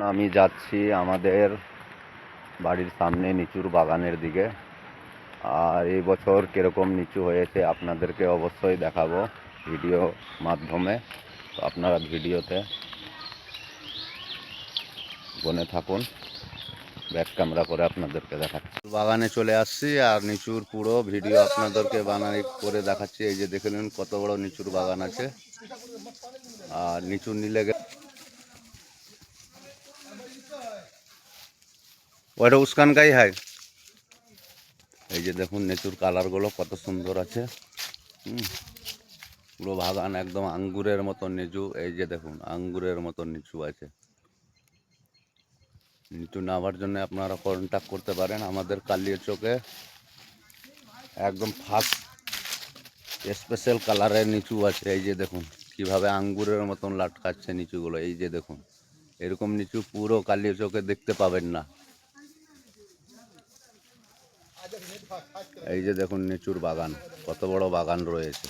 আমি যাচ্ছি আমাদের বাড়ির সামনে নিচুর বাগানের দিকে। আর এই বছর কীরকম নিচু হয়েছে আপনাদেরকে অবশ্যই দেখাবো ভিডিও মাধ্যমে। তো আপনারা ভিডিওতে বনে থাকুন, ব্যাক ক্যামেরা করে আপনাদেরকে দেখাচ্ছি। বাগানে চলে আসছি আর নিচুর পুরো ভিডিও আপনাদেরকে করে দেখাচ্ছি। এই যে দেখে নিন কত বড় নিচুর বাগান আছে। আর নিচুর নিলে ওটা উস্কানকাই হয়। এই যে দেখুন নিচুর কালারগুলো কত সুন্দর আছে। পুরো বাগান একদম আঙ্গুরের মতন নিচু। এই যে দেখুন আঙ্গুরের মতন নিচু আছে। নিচু নামার জন্য আপনারা কন্ট্যাক্ট করতে পারেন আমাদের কালিয়াচকে। একদম ফার্স্ট স্পেশাল কালারের নিচু আছে। এই যে দেখুন কিভাবে আঙ্গুরের মতন লাটকাচ্ছে নিচুগুলো। এই যে দেখুন এরকম নিচু পুরো কালিয়াচকে দেখতে পাবেন না। এই যে দেখুন নিচুর বাগান, কত বড় বাগান রয়েছে।